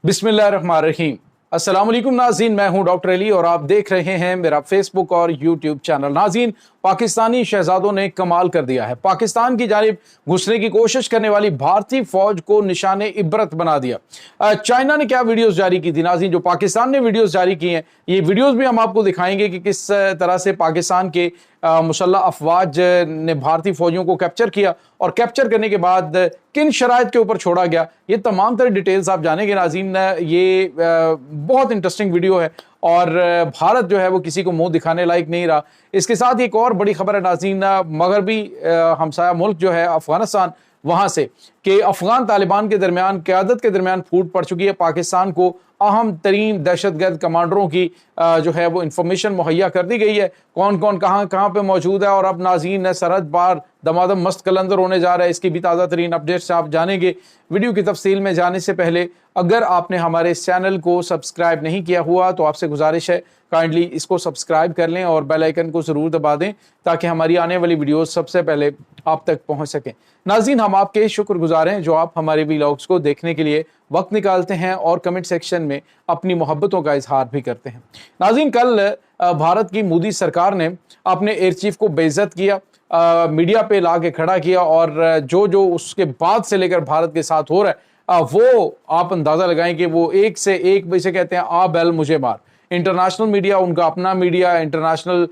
बिस्मिल्लाहिर्रहमानिर्रहीम। अस्सलाम वालेकुम नाज़रीन, मैं हूं डॉक्टर अली और आप देख रहे हैं मेरा फेसबुक और यूट्यूब चैनल। नाज़रीन, पाकिस्तानी शहजादों ने कमाल कर दिया है। पाकिस्तान की जानिब घुसने की कोशिश करने वाली भारतीय फौज को निशाने इबरत बना दिया। चाइना ने क्या वीडियोस जारी की थी नाज़रीन, जो पाकिस्तान ने वीडियोस जारी की हैं, ये वीडियोस भी हम आपको दिखाएंगे कि किस तरह से पाकिस्तान के मुसल्लह अफवाज ने भारतीय फौजियों को कैप्चर किया और कैप्चर करने के बाद किन शराइत के ऊपर छोड़ा गया। ये तमाम तरह डिटेल्स आप जानेंगे नाज़रीन। ये बहुत इंटरेस्टिंग वीडियो है और भारत जो है वो किसी को मुंह दिखाने लायक नहीं रहा। इसके साथ एक और बड़ी खबर है नाज़रीन, मगरबी हमसाया मुल्क जो है अफगानिस्तान, वहां से कि अफगान तालिबान के दरमियान क़यादत के दरमियान फूट पड़ चुकी है। पाकिस्तान को अहम तरीन दहशतगर्द कमांडरों की जो है वो इंफॉर्मेशन मुहैया कर दी गई है, कौन कौन कहाँ कहाँ पे मौजूद है। और अब नाज़रीन सरहद पार दमादम मस्त कलंदर होने जा रहा है, इसकी भी ताज़ा तरीन अपडेट्स आप जानेंगे। वीडियो की तफसील में जाने से पहले अगर आपने हमारे इस चैनल को सब्सक्राइब नहीं किया हुआ तो आपसे गुजारिश है काइंडली इसको सब्सक्राइब कर लें और बेल आइकन को ज़रूर दबा दें ताकि हमारी आने वाली वीडियोस सबसे पहले आप तक पहुंच सकें। नाज़रीन, हम आपके शुक्रगुजार हैं जो आप हमारे व्लॉग्स को देखने के लिए वक्त निकालते हैं और कमेंट सेक्शन में अपनी मोहब्बतों का इजहार भी करते हैं। नाज़रीन, कल भारत की मोदी सरकार ने अपने एयर चीफ को बेइज्जत किया, मीडिया पे ला के खड़ा किया और जो जो उसके बाद से लेकर भारत के साथ हो रहा है वो आप अंदाज़ा लगाएं कि वो एक से एक वैसे कहते हैं आ बैल मुझे मार। इंटरनेशनल मीडिया, उनका अपना मीडिया, इंटरनेशनल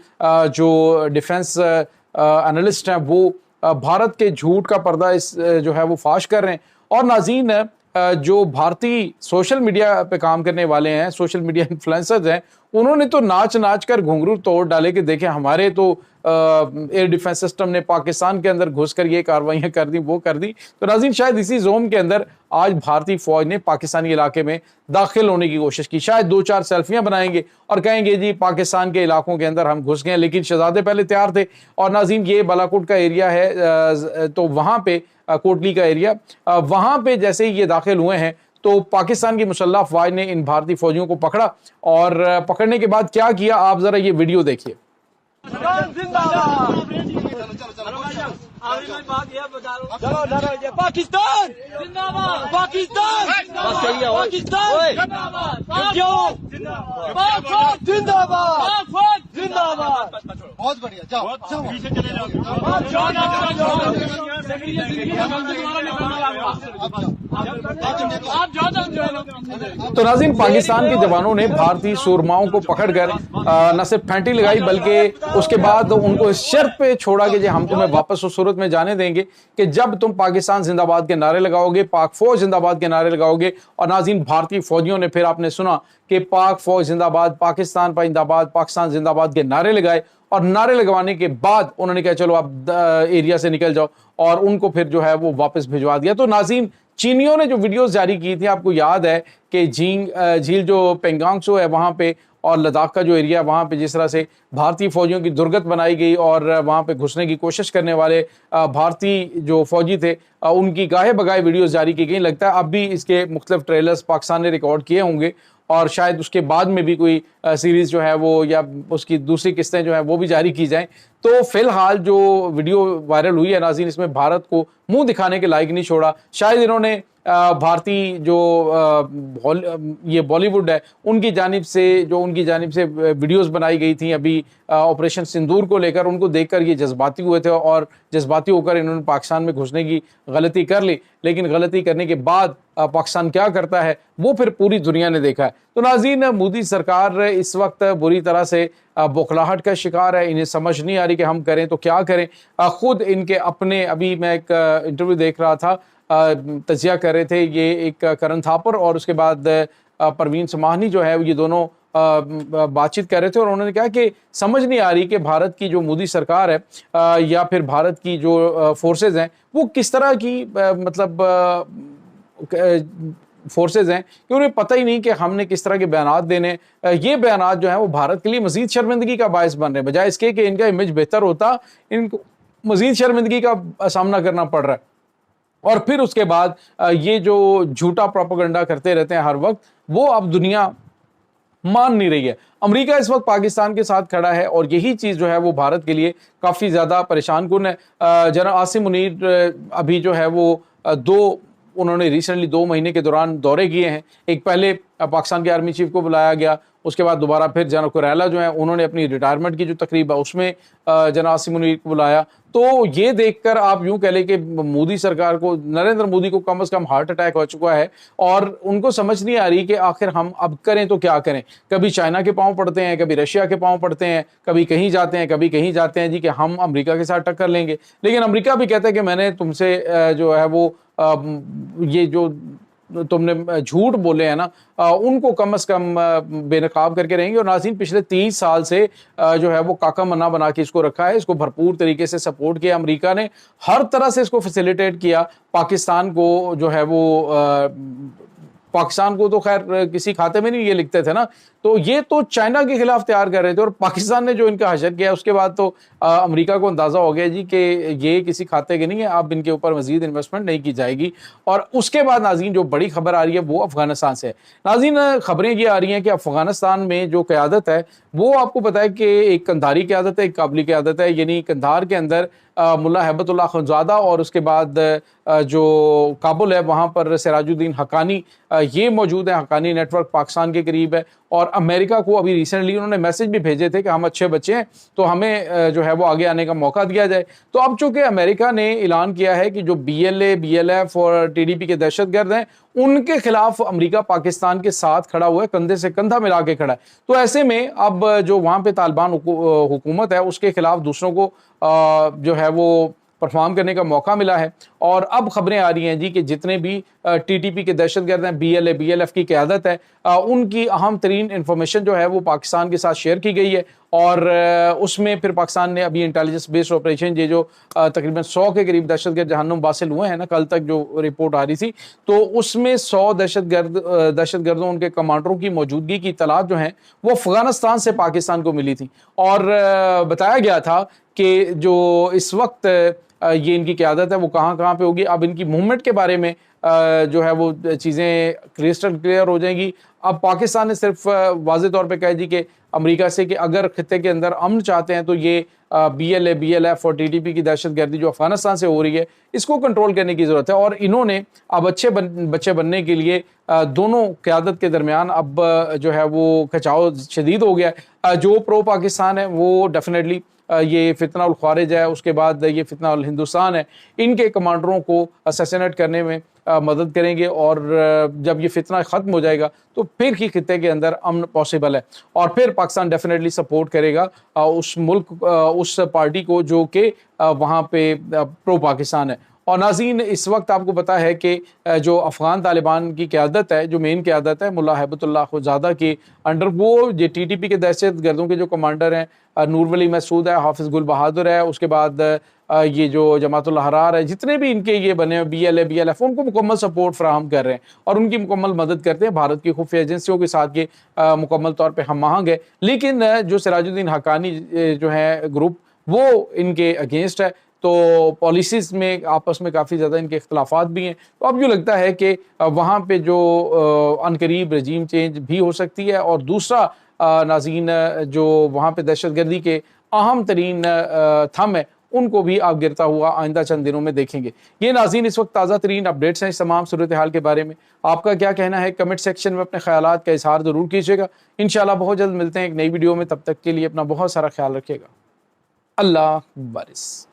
जो डिफेंस एनालिस्ट हैं वो भारत के झूठ का पर्दा इस जो है वो फाश कर रहे हैं। और नाज़रीन, जो भारतीय सोशल मीडिया पे काम करने वाले हैं, सोशल मीडिया इन्फ्लुएंसर्स हैं, उन्होंने तो नाच नाच कर घुंघरू तोड़ डाले कि देखें हमारे तो एयर डिफेंस सिस्टम ने पाकिस्तान के अंदर घुसकर ये कार्रवाइयाँ कर दी, वो कर दी। तो नाज़रीन, शायद इसी जोन के अंदर आज भारतीय फौज ने पाकिस्तानी इलाके में दाखिल होने की कोशिश की। शायद दो चार सेल्फियाँ बनाएंगे और कहेंगे जी पाकिस्तान के इलाकों के अंदर हम घुस गए, लेकिन शहजादे पहले तैयार थे। और नाज़रीन, ये बालाकोट का एरिया है, तो वहाँ पे कोटली का एरिया, वहाँ पे जैसे ही ये दाखिल हुए हैं तो पाकिस्तान की मुसल्लह अफवाज ने इन भारतीय फौजियों को पकड़ा और पकड़ने के बाद क्या किया, आप जरा ये वीडियो देखिए। पाकिस्तान जिंदाबाद, पाकिस्तान जिंदाबाद, जिंदाबाद। बहुत बढ़िया, जाओ पीछे चले तो नाज़रीन, पाकिस्तान के जवानों ने भारतीय सूरमाओं को पकड़कर न सिर्फ फैंटी लगाई बल्कि उसके बाद उनको इस शर्त पे छोड़ा कि हम तुम्हें वापस उस सूरत में जाने देंगे कि जब तुम पाकिस्तान जिंदाबाद के नारे लगाओगे, पाक फौज जिंदाबाद के नारे लगाओगे। और नाज़रीन, भारतीय फौजियों ने फिर आपने सुना कि पाक फौज जिंदाबाद, पाकिस्तान जिंदाबाद, पाकिस्तान जिंदाबाद के नारे लगाए और नारे लगवाने के बाद उन्होंने कहा चलो आप एरिया से निकल जाओ और उनको फिर जो है वो वापस भिजवा दिया। तो नाज़रीन, चीनियों ने जो वीडियोस जारी की थी, आपको याद है कि झील जो पेंगांग सो है वहाँ पे और लद्दाख का जो एरिया वहाँ पे जिस तरह से भारतीय फौजियों की दुर्गत बनाई गई और वहाँ पे घुसने की कोशिश करने वाले भारतीय जो फौजी थे उनकी गाहे बगाहे वीडियोस जारी की गई। लगता है अब भी इसके मुख्तलिफ ट्रेलर्स पाकिस्तान ने रिकॉर्ड किए होंगे और शायद उसके बाद में भी कोई सीरीज़ जो है वो या उसकी दूसरी किस्तें जो है वो भी जारी की जाएं। तो फिलहाल जो वीडियो वायरल हुई है नाज़रीन, इसमें भारत को मुंह दिखाने के लायक नहीं छोड़ा। शायद इन्होंने भारतीय जो ये बॉलीवुड है उनकी जानिब से वीडियोस बनाई गई थी अभी ऑपरेशन सिंदूर को लेकर, उनको देखकर ये जज्बाती हुए थे और जज्बाती होकर इन्होंने पाकिस्तान में घुसने की गलती कर ली। लेकिन गलती करने के बाद पाकिस्तान क्या करता है वो फिर पूरी दुनिया ने देखा है। तो नाज़रीन, मोदी सरकार इस वक्त बुरी तरह से बौखलाहट का शिकार है। इन्हें समझ नहीं आ रही कि हम करें तो क्या करें। खुद इनके अपने, अभी मैं एक इंटरव्यू देख रहा था, तजिया कर रहे थे ये एक करण थापर और उसके बाद परवीन समाहनी जो है ये दोनों बातचीत कर रहे थे और उन्होंने कहा कि समझ नहीं आ रही कि भारत की जो मोदी सरकार है या फिर भारत की जो फोर्सेज हैं वो किस तरह की मतलब फोर्सेज हैं कि उन्हें पता ही नहीं कि हमने किस तरह के बयानात देने। ये बयानात जो हैं वो भारत के लिए मजीद शर्मिंदगी का बायस बन रहे हैं, बजाय इसके कि इनका इमेज बेहतर होता, इनको मजीद शर्मिंदगी का सामना करना पड़ रहा है। और फिर उसके बाद ये जो झूठा प्रोपेगेंडा करते रहते हैं हर वक्त, वो अब दुनिया मान नहीं रही है। अमेरिका इस वक्त पाकिस्तान के साथ खड़ा है और यही चीज़ जो है वो भारत के लिए काफ़ी ज़्यादा परेशान कुन है। जनरल आसिम मुनीर अभी जो है वो दो انہوں نے ریسنٹلی 2 مہینے کے دوران دورے کیے ہیں. ایک پہلے پاکستان کے آرمی چیف کو بلایا گیا, اس کے بعد دوبارہ پھر جنرل کوریلا جو ہیں انہوں نے اپنی ریٹائرمنٹ کی جو تقریب ہے اس میں جنرل عاصم منیر کو بلایا. تو یہ دیکھ کر آپ یوں کہہ لیں کہ مودی سرکار کو, نریندر مودی کو کم از کم ہارٹ اٹیک ہو چکا ہے, اور ان کو سمجھ نہیں آ رہی کہ آخر ہم اب کریں تو کیا کریں. کبھی چائنا کے پاؤں پڑتے ہیں, کبھی رشیا کے پاؤں پڑتے ہیں, کبھی کہیں جاتے ہیں, کبھی کہیں جاتے ہیں جی کہ ہم امریکہ کے ساتھ ٹکر لیں گے. لیکن امریکہ بھی کہتا ہے کہ میں نے تم سے جو ہے وہ یہ جو تم نے جھوٹ بولے ہیں نا ان کو کم از کم بے نقاب کر کے رہیں گے. اور ناظرین, پچھلے 30 سال سے جو ہے وہ کاکا منا بنا کے اس کو رکھا ہے, اس کو بھرپور طریقے سے سپورٹ کیا امریکہ نے, ہر طرح سے اس کو فیسیلیٹیٹ کیا. پاکستان کو جو ہے وہ پاکستان کو تو خیر کسی کھاتے میں نہیں یہ لکھتے تھے نا, تو یہ تو چائنا کے خلاف تیار کر رہے تھے, اور پاکستان نے جو ان کا حشر کیا اس کے بعد تو امریکہ کو اندازہ ہو گیا جی کہ یہ کسی کھاتے کے نہیں ہے, اب ان کے اوپر مزید انویسٹمنٹ نہیں کی جائے گی. اور اس کے بعد ناظرین جو بڑی خبر آ رہی ہے وہ افغانستان سے ہے. ناظرین, خبریں یہ آ رہی ہیں کہ افغانستان میں جو قیادت ہے وہ آپ کو پتا ہے کہ ایک قندھاری قیادت ہے, ایک کابلی قیادت ہے. یعنی قندھار کے اندر ملا ہیبت اللہ خنزادہ, اور اس کے بعد جو کابل ہے وہاں پر سراج الدین حقانی یہ موجود ہے. حقانی نیٹ ورک پاکستان کے قریب ہے, اور امریکہ کو ابھی ریسنٹلی انہوں نے میسج بھی بھیجے تھے کہ ہم اچھے بچے ہیں تو ہمیں جو ہے وہ آگے آنے کا موقع دیا جائے. تو اب چونکہ امریکہ نے اعلان کیا ہے کہ جو BLA, BLF اور TDP کے دہشت گرد ہیں ان کے خلاف امریکہ پاکستان کے ساتھ کھڑا ہوا ہے, کندھے سے کندھا ملا کے کھڑا ہے. تو ایسے میں اب جو وہاں پہ طالبان حکومت ہے اس کے خلاف دوسروں کو جو ہے وہ پرفارم کرنے کا موقع ملا ہے. اور اب خبریں آ رہی ہیں جی کہ جتنے بھی TTP کے دہشت گرد ہیں, BLA, BLF کی قیادت ہے, ان کی اہم ترین انفارمیشن جو ہے وہ پاکستان کے ساتھ شیئر کی گئی ہے. اور اس میں پھر پاکستان نے ابھی انٹیلیجنس بیسڈ آپریشن یہ جو تقریباً 100 کے قریب دہشت گرد جہنم واصل ہوئے ہیں نا, کل تک جو رپورٹ آ رہی تھی, تو اس میں 100 دہشت گردوں ان کے کمانڈروں کی موجودگی کی اطلاعات جو ہیں وہ افغانستان سے پاکستان کو ملی تھی. اور بتایا گیا تھا کہ جو اس وقت یہ ان کی قیادت ہے وہ کہاں کہاں پہ ہوگی. اب ان کی موومنٹ کے بارے میں جو ہے وہ چیزیں کرسٹل کلیئر ہو جائیں گی. اب پاکستان نے صرف واضح طور پہ کہا جی کہ امریکہ سے کہ اگر خطے کے اندر امن چاہتے ہیں تو یہ BLA, BLF اور TTP کی دہشت گردی جو افغانستان سے ہو رہی ہے اس کو کنٹرول کرنے کی ضرورت ہے. اور انہوں نے اب اچھے بچے بننے کے لیے دونوں قیادت کے درمیان اب جو ہے وہ کھچاؤ شدید ہو گیا ہے. جو پرو پاکستان ہے وہ ڈیفینیٹلی یہ فتنہ الخوارج ہے, اس کے بعد یہ فتنہ الہندوستان ہے, ان کے کمانڈروں کو اسیسینیٹ کرنے میں مدد کریں گے. اور جب یہ فتنہ ختم ہو جائے گا تو پھر ہی خطے کے اندر امن پاسبل ہے, اور پھر پاکستان ڈیفینیٹلی سپورٹ کرے گا اس ملک, اس پارٹی کو جو کہ وہاں پہ پرو پاکستان ہے. اور ناظرین, اس وقت آپ کو پتا ہے کہ جو افغان طالبان کی قیادت ہے, جو مین قیادت ہے ملا ہیبت اللہ خنزادہ کی انڈر, وہ یہ TTP کے دہشت گردوں کے جو کمانڈر ہیں نور ولی مسعود ہے, حافظ گل بہادر ہے, اس کے بعد یہ جو جماعت الاحرار ہے, جتنے بھی ان کے یہ بنے ہیں BLA, BLF, ان کو مکمل سپورٹ فراہم کر رہے ہیں اور ان کی مکمل مدد کرتے ہیں. بھارت کی خفیہ ایجنسیوں کے ساتھ یہ مکمل طور پہ ہم آہنگ ہے. لیکن جو سراج الدین حقانی جو ہے گروپ وہ ان کے اگینسٹ ہے, تو پالیسیز میں آپس میں کافی زیادہ ان کے اختلافات بھی ہیں. تو اب یوں لگتا ہے کہ وہاں پہ جو عنقریب رجیم چینج بھی ہو سکتی ہے. اور دوسرا ناظرین, جو وہاں پہ دہشت گردی کے اہم ترین تھم ہے ان کو بھی آپ گرتا ہوا آئندہ چند دنوں میں دیکھیں گے. یہ ناظرین اس وقت تازہ ترین اپڈیٹس ہیں اس تمام صورتحال کے بارے میں. آپ کا کیا کہنا ہے کمنٹ سیکشن میں اپنے خیالات کا اظہار ضرور کیجیے گا. انشاءاللہ بہت جلد ملتے ہیں ایک نئی ویڈیو میں, تب تک کے لیے اپنا بہت سارا خیال رکھیے گا. اللہ بارس.